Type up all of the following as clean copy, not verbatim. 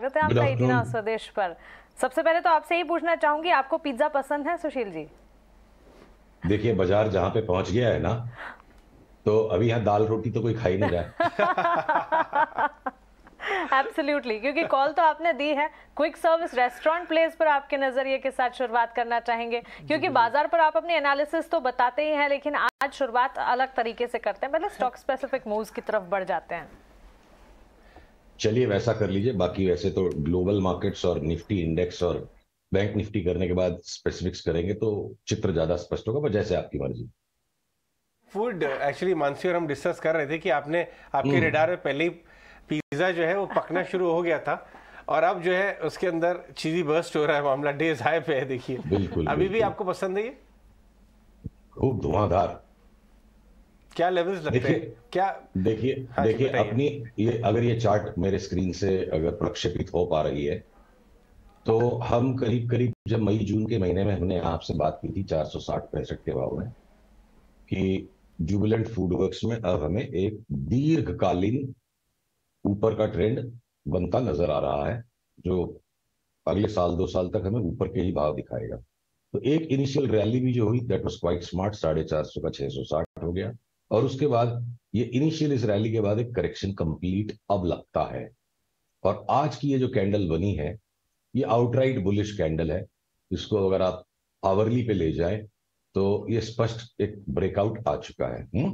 स्वागत है आपका इतना स्वदेश पर। सबसे पहले तो आपसे ही पूछना चाहूंगी, आपको पिज्जा पसंद है सुशील जी? देखिए, बाजार जहां पे पहुंच गया है ना, तो अभी यहाँ दाल रोटी तो कोई खा ही नहीं रहा है। एब्सोल्युटली, क्योंकि कॉल तो आपने दी है। क्विक सर्विस रेस्टोरेंट प्लेस पर आपके नजरिए के साथ शुरुआत करना चाहेंगे, क्योंकि बाजार पर आप अपनी एनालिसिस तो बताते ही हैं, लेकिन आज शुरुआत अलग तरीके से करते हैं। पहले स्टॉक स्पेसिफिक मूव्स की तरफ बढ़ जाते हैं। चलिए वैसा कर लीजिए। बाकी वैसे तो ग्लोबल मार्केट्स और निफ्टी इंडेक्स और बैंक निफ्टी करने के बाद स्पेसिफिक्स करेंगे तो चित्र ज्यादा स्पष्ट होगा, पर जैसे आपकी मर्जी। फूड एक्चुअली मानसी और हम डिस्कस कर रहे थे कि आपके रेडार में पहले ही पिज्जा जो है वो पकना शुरू हो गया था, और अब जो है उसके अंदर चीजी बर्स्ट हो रहा है, मामला डेज हाई पे है। देखिए बिल्कुल अभी भी आपको पसंद है ये? खूब धुआंधार। क्या लेवल्स लगते हैं क्या? देखिए हाँ देखिए अपनी ये, अगर ये चार्ट मेरे स्क्रीन से अगर प्रक्षेपित हो पा रही है, तो हम करीब करीब जब मई जून के महीने में हमने आपसे बात की थी 460-65 के भाव में, कि जुबिलेंट फूडवर्क्स में अब हमें एक दीर्घकालीन ऊपर का ट्रेंड बनता नजर आ रहा है, जो अगले साल 2 साल तक हमें ऊपर के ही भाव दिखाएगा। तो एक इनिशियल रैली भी जो हुई, दैट वाज क्वाइट स्मार्ट, 450 का 660 हो गया, और उसके बाद ये इनिशियल इस रैली के बाद एक करेक्शन कंप्लीट अब लगता है। और आज की ये जो कैंडल बनी है, ये आउटराइट बुलिश कैंडल है। इसको अगर आप आवरली पे ले जाएं तो ये स्पष्ट एक ब्रेकआउट आ चुका है।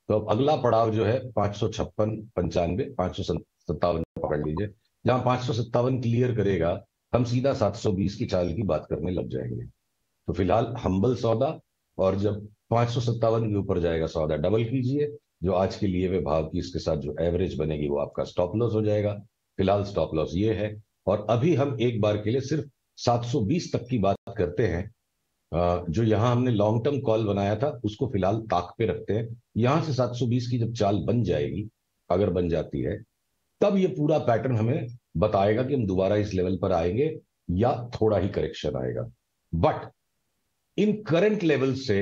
तो अब अगला पड़ाव जो है 556-95, 557 पकड़ लीजिए। जहां 557 क्लियर करेगा, हम सीधा 720 की चाल की बात करने लग जाएंगे। तो फिलहाल हम्बल सौदा, और जब 557 के ऊपर जाएगा सौदा डबल कीजिए। जो आज के लिए वे भाव की इसके साथ जो एवरेज बनेगी वो आपका स्टॉप लॉस हो जाएगा। फिलहाल स्टॉप लॉस ये है, और अभी हम एक बार के लिए सिर्फ 720 तक की बात करते हैं। जो यहां हमने लॉन्ग टर्म कॉल बनाया था उसको फिलहाल ताक पे रखते हैं। यहां से 720 की जब चाल बन जाएगी, अगर बन जाती है, तब ये पूरा पैटर्न हमें बताएगा कि हम दोबारा इस लेवल पर आएंगे या थोड़ा ही करेक्शन आएगा। बट इन करंट लेवल से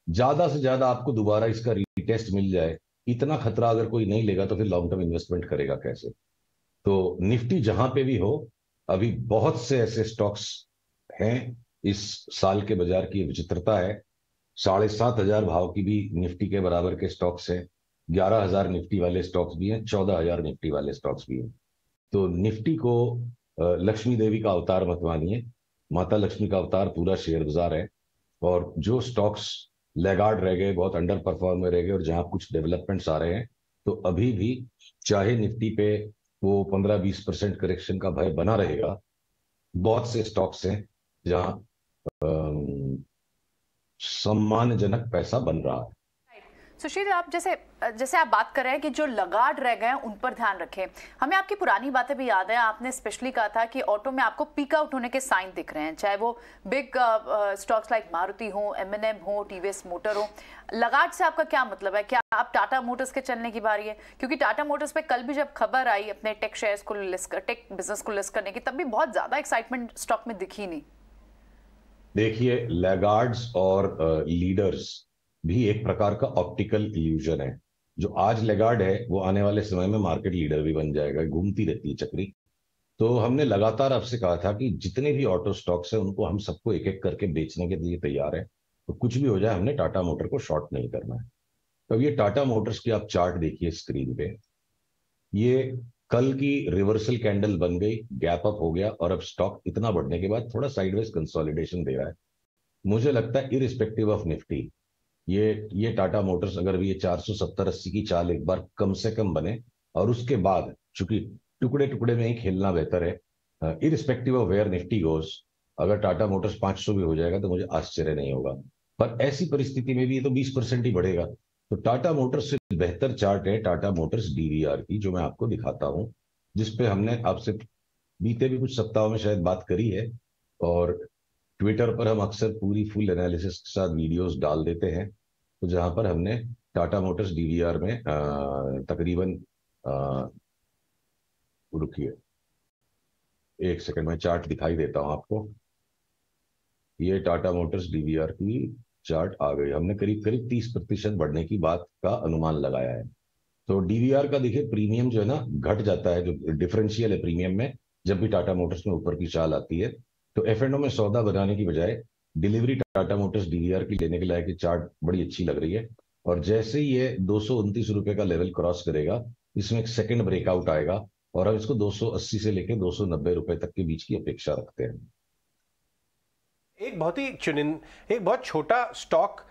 ज्यादा आपको दोबारा इसका रीटेस्ट मिल जाए, इतना खतरा अगर कोई नहीं लेगा तो फिर लॉन्ग टर्म इन्वेस्टमेंट करेगा कैसे? तो निफ्टी जहां पे भी हो, अभी बहुत से ऐसे स्टॉक्स हैं। इस साल के बाजार की विचित्रता है, 7,500 भाव की भी निफ्टी के बराबर के स्टॉक्स हैं, 11,000 निफ्टी वाले स्टॉक्स भी हैं, 14,000 निफ्टी वाले स्टॉक्स भी हैं। तो निफ्टी को लक्ष्मी देवी का अवतार मत मानिए, माता लक्ष्मी का अवतार पूरा शेयर बाजार है। और जो स्टॉक्स लैगार्ड रह गए, बहुत अंडर परफॉर्म में रह गए, और जहां कुछ डेवलपमेंट्स आ रहे हैं, तो अभी भी चाहे निफ्टी पे वो 15-20% करेक्शन का भय बना रहेगा, बहुत से स्टॉक्स हैं जहां सम्मानजनक पैसा बन रहा है। सुशील, आप जैसे जैसे आप बात कर रहे हैं कि जो लगाड़ रह गए हैं उन पर ध्यान रखें। हमें आपकी पुरानी बातें भी याद है, आपने स्पेशली कहा था कि ऑटो में आपको पीक आउट होने के साइन दिख रहे हैं, चाहे वो बिग स्टॉक्स लाइक मारुति हो, एमएनएम हो, टीवीएस मोटर हो। लगाड़ से आपका क्या मतलब है? क्या आप टाटा मोटर्स के चलने की बारी है? क्योंकि टाटा मोटर्स पे कल भी जब खबर आई अपने टेक शेयर्स को टेक बिजनेस को लिस्ट करने की, तब भी बहुत ज्यादा एक्साइटमेंट स्टॉक में दिखी नहीं। देखिए, लैगार्ड्स और लीडर्स भी एक प्रकार का ऑप्टिकल इल्यूजन है। जो आज लैगार्ड है वो आने वाले समय में मार्केट लीडर भी बन जाएगा, घूमती रहती है चक्री। तो हमने लगातार आपसे कहा था कि जितने भी ऑटो स्टॉक्स हैं उनको हम सबको एक एक करके बेचने के लिए तैयार है। तो कुछ भी हो जाए, हमने टाटा मोटर को शॉर्ट नहीं करना है। तो ये टाटा मोटर्स की आप चार्ट देखिए स्क्रीन पे, ये कल की रिवर्सल कैंडल बन गई, गैप अप हो गया, और अब स्टॉक इतना बढ़ने के बाद थोड़ा साइडवेज कंसोलिडेशन दे रहा है। मुझे लगता है इरिस्पेक्टिव ऑफ निफ्टी, ये टाटा मोटर्स अगर भी ये 470-80 की चाल एक बार कम से कम बने, और उसके बाद चूंकि टुकड़े टुकड़े में ही खेलना बेहतर है, इरिस्पेक्टिव ऑफ वेयर निफ्टी गोस, अगर टाटा मोटर्स 500 भी हो जाएगा तो मुझे आश्चर्य नहीं होगा। पर ऐसी परिस्थिति में भी ये तो 20% ही बढ़ेगा। तो टाटा मोटर्स से बेहतर चार्ट है टाटा मोटर्स डीवीआर की, जो मैं आपको दिखाता हूं, जिसपे हमने आपसे बीते भी कुछ सप्ताहों में शायद बात करी है, और ट्विटर पर हम अक्सर पूरी फुल एनालिसिस के साथ वीडियोस डाल देते हैं। तो जहां पर हमने टाटा मोटर्स डीवीआर में तकरीबन, रुकिए एक सेकंड में चार्ट दिखाई देता हूं आपको। ये टाटा मोटर्स डीवीआर की चार्ट आ गई। हमने करीब करीब 30% बढ़ने की बात का अनुमान लगाया है। तो डीवीआर का देखिए प्रीमियम जो है ना घट जाता है, जो डिफरेंशियल है प्रीमियम में, जब भी टाटा मोटर्स में ऊपर की चाल आती है, तो F&O में सौदा बनाने की बजाय डिलीवरी टाटा मोटर्स DVR की लेने के लायक चार्ट बड़ी अच्छी लग रही है। और जैसे ही ये 229 रुपए का लेवल क्रॉस करेगा, इसमें एक सेकंड ब्रेकआउट आएगा और हम इसको 280 से लेकर 290 रुपए तक के बीच की अपेक्षा रखते हैं। एक बहुत छोटा स्टॉक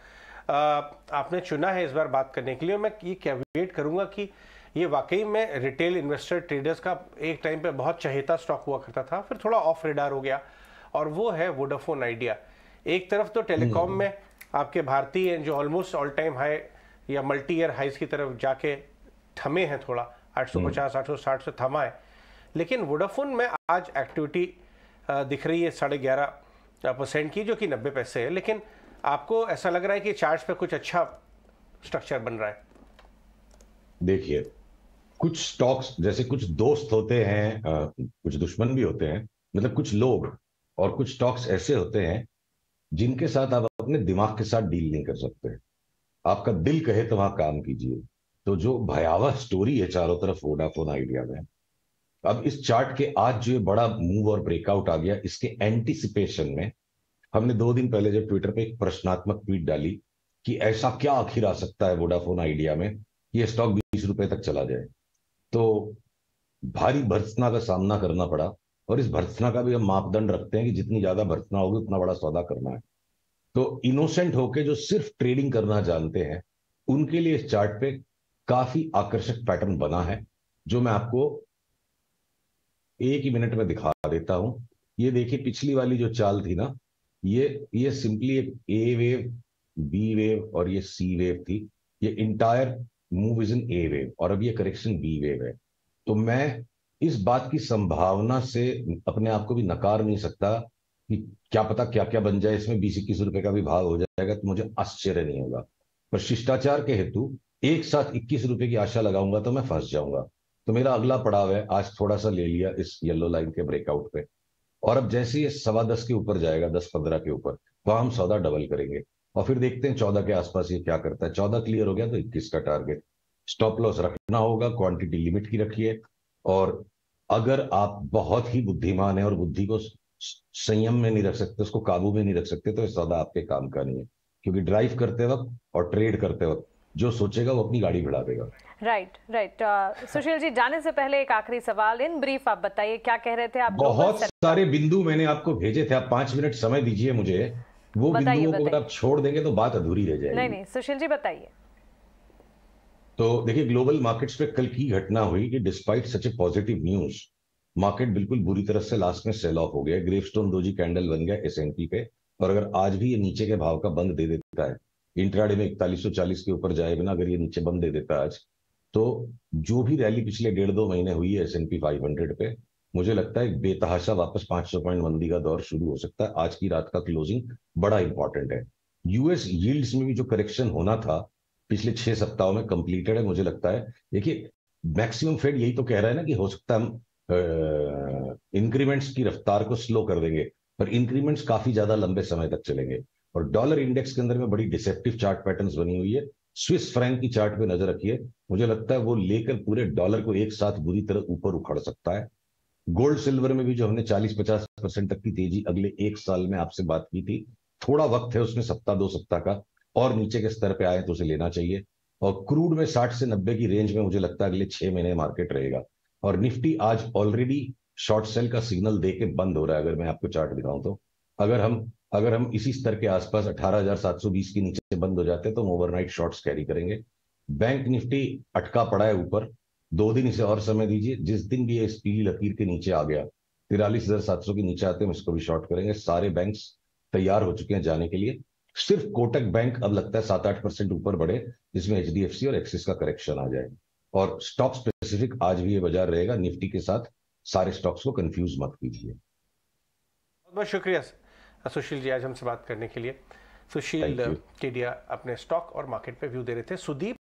आपने चुना है इस बार बात करने के लिए। मैं ये कैविएट करूंगा कि ये वाकई में रिटेल इन्वेस्टर ट्रेडर्स का एक टाइम पे बहुत चहेता स्टॉक हुआ करता था, फिर थोड़ा ऑफ रेडार हो गया, और वो है वोडाफोन आइडिया। एक तरफ तो टेलीकॉम में आपके भारतीय जो ऑलमोस्ट ऑल टाइम हाई या मल्टी ईयर हाइज की तरफ जाके थमे हैं, थोड़ा 850 860 से थमा है, लेकिन वोडाफोन में आज एक्टिविटी दिख रही है 11.5% की, जो कि 90 पैसे है। लेकिन आपको ऐसा लग रहा है कि चार्ट्स पे कुछ अच्छा स्ट्रक्चर बन रहा है? देखिए, कुछ स्टॉक्स जैसे कुछ दोस्त होते हैं, कुछ दुश्मन भी होते हैं, मतलब कुछ लोग और कुछ स्टॉक्स ऐसे होते हैं जिनके साथ आप अपने दिमाग के साथ डील नहीं कर सकते। आपका दिल कहे तो वहां काम कीजिए। तो जो भयावह स्टोरी है चारों तरफ वोडाफोन आइडिया में, अब इस चार्ट के आज जो बड़ा मूव और ब्रेकआउट आ गया, इसके एंटीसिपेशन में हमने 2 दिन पहले जब ट्विटर पे एक प्रश्नात्मक ट्वीट डाली कि ऐसा क्या आखिर आ सकता है वोडाफोन आइडिया में, ये स्टॉक 20 रुपए तक चला जाए, तो भारी भर्त्सना का सामना करना पड़ा। और इस भर्त्सना का भी हम मापदंड रखते हैं कि जितनी ज्यादा भर्त्सना होगी उतना बड़ा सौदा करना है। तो इनोसेंट होके जो सिर्फ ट्रेडिंग करना जानते हैं, उनके लिए इस चार्ट पे काफी आकर्षक पैटर्न बना है, जो मैं आपको एक ही मिनट में दिखा देता हूं। ये देखिए, पिछली वाली जो चाल थी ना, ये सिंपली एक ए वेव, बी वेव और ये सी वेव थी। ये entire move is in A wave और अब ये करेक्शन बी वेव है। तो मैं इस बात की संभावना से अपने आप को भी नकार नहीं सकता कि क्या पता क्या क्या बन जाए, इसमें 20-21 रुपए का भी भाव हो जाएगा तो मुझे आश्चर्य नहीं होगा। पर शिष्टाचार के हेतु एक साथ 21 रुपए की आशा लगाऊंगा तो मैं फंस जाऊंगा। तो मेरा अगला पड़ाव है, आज थोड़ा सा ले लिया इस येलो लाइन के ब्रेकआउट पे, और अब जैसे ये 10.15 के ऊपर जाएगा, 10-15 के ऊपर, वहां हम सौदा डबल करेंगे और फिर देखते हैं 14 के आसपास ये क्या करता है। 14 क्लियर हो गया तो 21 का टारगेट। स्टॉप लॉस रखना होगा, क्वांटिटी लिमिट की रखिए। और अगर आप बहुत ही बुद्धिमान है और बुद्धि को संयम में नहीं रख सकते, उसको काबू में नहीं रख सकते, तो ये सौदा आपके काम का नहीं है। क्योंकि ड्राइव करते वक्त और ट्रेड करते वक्त जो सोचेगा वो अपनी गाड़ी भिड़ा देगा। राइट। सुशील जी, जाने से पहले एक आखिरी सवाल, इन ब्रीफ आप बताइए, क्या कह रहे थे आप? बहुत सारे बिंदु मैंने आपको भेजे थे, आप 5 मिनट समय दीजिए मुझे। वो बिंदुओं को अगर आप छोड़ देंगे तो बात अधूरी रह जाएगी। नहीं, सुशील जी बताइए। तो देखिए, ग्लोबल मार्केट्स पे कल की घटना हुई कि डिस्पाइट सच ए पॉजिटिव न्यूज, मार्केट बिल्कुल बुरी तरह से लास्ट में सेल ऑफ हो गया। ग्रेवस्टोन डोजी कैंडल बन गया S&P पे, और अगर आज भी ये नीचे के भाव का बंद दे देता है, इंट्राडे में 4140 के ऊपर जाए बिना अगर ये नीचे बंद दे देता है आज, तो जो भी रैली पिछले 1.5-2 महीने हुई है S&P 500 पे, मुझे लगता है बेतहाशा वापस 500 पॉइंट मंदी का दौर शुरू हो सकता है। आज की रात का क्लोजिंग बड़ा इंपॉर्टेंट है। यूएस यील्ड्स में भी जो करेक्शन होना था पिछले 6 सप्ताहों में कंप्लीटेड है, मुझे लगता है। देखिए, मैक्सिमम फेड यही तो कह रहा है ना कि हो सकता है हम इंक्रीमेंट्स की रफ्तार को स्लो कर देंगे, पर इंक्रीमेंट्स काफी ज्यादा लंबे समय तक चलेंगे। और डॉलर इंडेक्स के अंदर में बड़ी डिसेप्टिव चार्ट पैटर्न्स बनी हुई है। स्विस फ्रैंक की चार्ट पे नजर रखिए, मुझे लगता है वो लेकर पूरे डॉलर को एक साथ बुरी तरह ऊपर उखड़ सकता है। गोल्ड सिल्वर में भी जो हमने 40-50% तक की तेजी अगले 1 साल में आपसे बात की थी, थोड़ा वक्त है उसमें, 1-2 सप्ताह का, और नीचे के स्तर पे आए तो उसे लेना चाहिए। और क्रूड में 60 से 90 की रेंज में मुझे लगता है अगले 6 महीने मार्केट रहेगा। और निफ्टी आज ऑलरेडी शॉर्ट सेल का सिग्नल दे के बंद हो रहा है। अगर मैं आपको चार्ट दिखाऊं तो अगर हम इसी स्तर के आसपास 18,720 के नीचे बंद हो जाते हैं तो हम ओवरनाइट शॉर्ट्स कैरी करेंगे। बैंक निफ्टी अटका पड़ा है ऊपर, 2 दिन इसे और समय दीजिए। जिस दिन भी ये इस पीली लकीर के नीचे आ गया, 43,700 के नीचे आते हैं, हम इसको भी शॉर्ट करेंगे। सारे बैंक्स तैयार हो चुके हैं जाने के लिए। सिर्फ कोटक बैंक अब लगता है 7-8% ऊपर बढ़े, जिसमें HDFC और एक्सिस का करेक्शन आ जाए। और स्टॉक स्पेसिफिक आज भी ये बाजार रहेगा। निफ्टी के साथ सारे स्टॉक्स को कंफ्यूज मत कीजिए। बहुत बहुत शुक्रिया सुशील जी आज हमसे बात करने के लिए। सुशील केडिया अपने स्टॉक और मार्केट पे व्यू दे रहे थे। सुदीप